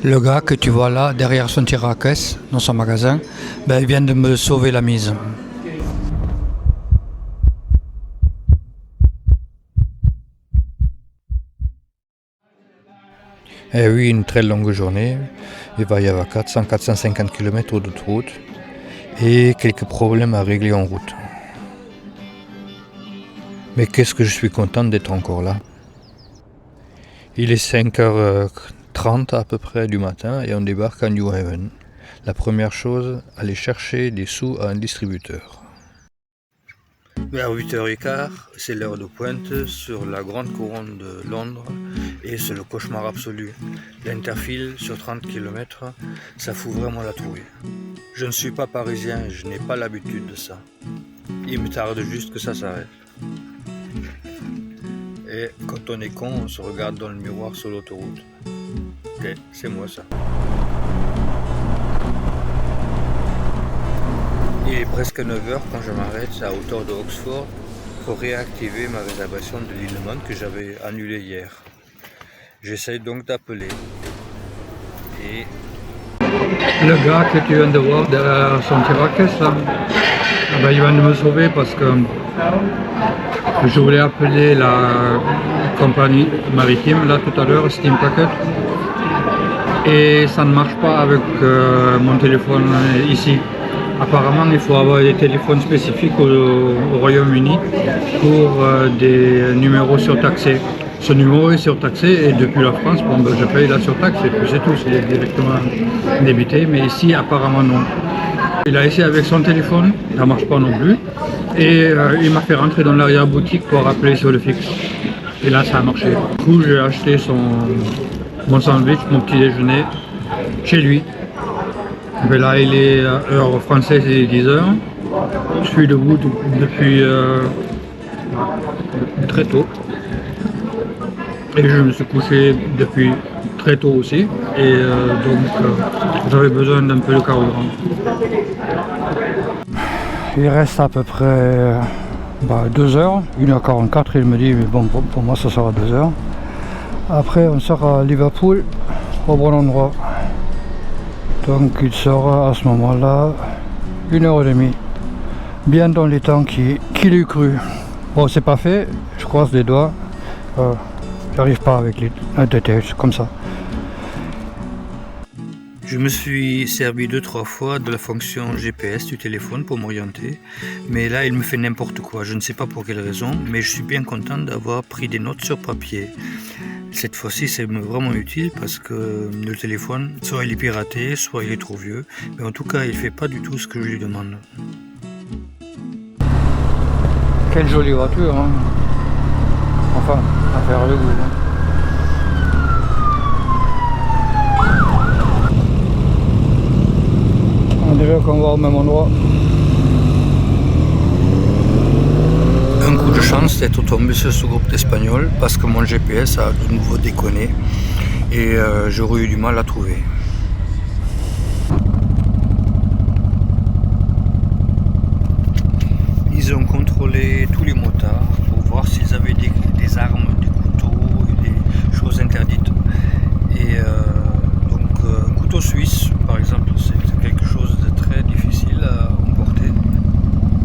Le gars que tu vois là, derrière son tir à caisse, dans son magasin, il vient de me sauver la mise. Eh oui, une très longue journée. Il va y avoir 400-450 km d'autoroute et quelques problèmes à régler en route. Mais qu'est-ce que je suis content d'être encore là. Il est 5h30 à peu près du matin et on débarque à New Haven. La première chose, aller chercher des sous à un distributeur. Vers 8h15, c'est l'heure de pointe sur la grande couronne de Londres et c'est le cauchemar absolu. L'interfile sur 30 km, ça fout vraiment la trouille. Je ne suis pas parisien, je n'ai pas l'habitude de ça. Il me tarde juste que ça s'arrête. Et quand on est con, on se regarde dans le miroir sur l'autoroute. Ok, c'est moi ça. Il est presque 9h quand je m'arrête à hauteur de Oxford pour réactiver ma réservation de l'île de Man que j'avais annulée hier. J'essaye donc d'appeler. Et... Le gars que tu viens de voir derrière son tir à caisse là, il vient de me sauver parce que je voulais appeler la compagnie maritime là tout à l'heure, Steam Packet, et ça ne marche pas avec mon téléphone ici. Apparemment, il faut avoir des téléphones spécifiques au Royaume-Uni pour des numéros surtaxés. Ce numéro est surtaxé et depuis la France, je paye la surtaxe et puis c'est tout, c'est directement débité, mais ici apparemment non. Il a essayé avec son téléphone, ça ne marche pas non plus, et il m'a fait rentrer dans l'arrière-boutique pour appeler sur le fixe. Et là ça a marché. Du coup j'ai acheté mon sandwich, mon petit déjeuner chez lui. Mais là il est heure française, il est 10h. Je suis debout depuis très tôt. Et je me suis couché depuis très tôt aussi. Et j'avais besoin d'un peu de carburant. Il reste à peu près 2 heures, 1h44, il me dit, mais bon, pour moi ça sera 2 heures. Après on sera à Liverpool, au bon endroit. Donc il sera à ce moment-là 1h30, bien dans les temps qu'il eût cru. Bon, c'est pas fait, je croise les doigts, j'arrive pas avec les TTH comme ça. Je me suis servi 2-3 fois de la fonction GPS du téléphone pour m'orienter, mais là il me fait n'importe quoi, je ne sais pas pour quelle raison, mais je suis bien content d'avoir pris des notes sur papier. Cette fois-ci c'est vraiment utile parce que le téléphone, soit il est piraté, soit il est trop vieux, mais en tout cas il fait pas du tout ce que je lui demande. Quelle jolie voiture, hein. Enfin, à faire le goût. Déjà qu'on va au même endroit. Un coup de chance d'être tombé sur ce groupe d'Espagnols parce que mon GPS a de nouveau déconné et j'aurais eu du mal à trouver. Ils ont contrôlé tous les motards pour voir s'ils avaient des armes, des couteaux et des choses interdites. Et donc un couteau suisse par exemple, c'est quelque chose de très difficile à emporter.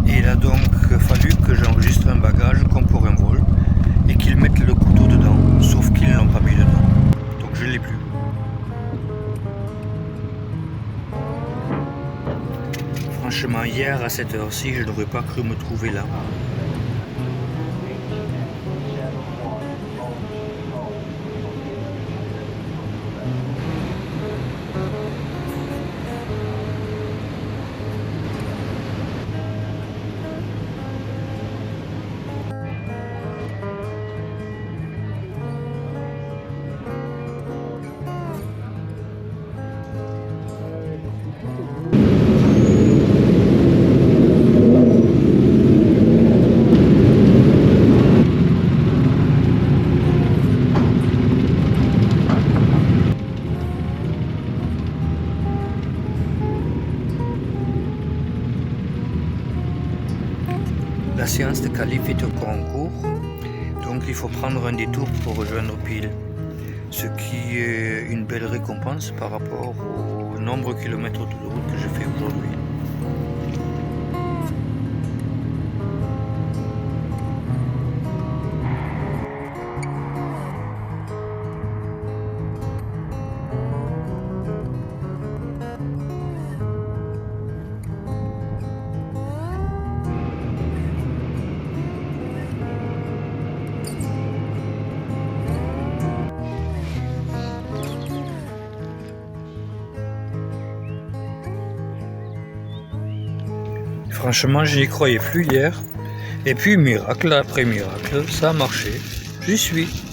Et il a donc fallu que j'enregistre un bagage comme pour un vol et qu'ils mettent le couteau dedans, sauf qu'ils ne l'ont pas mis dedans. Donc je ne l'ai plus. Franchement, hier à cette heure-ci, je n'aurais pas cru me trouver là. La séance de qualif est encore en cours, donc il faut prendre un détour pour rejoindre Peel. ce qui est une belle récompense par rapport au nombre de kilomètres d'autoroute que j'ai fait aujourd'hui. Franchement, je n'y croyais plus hier. Et puis, miracle après miracle, ça a marché. J'y suis.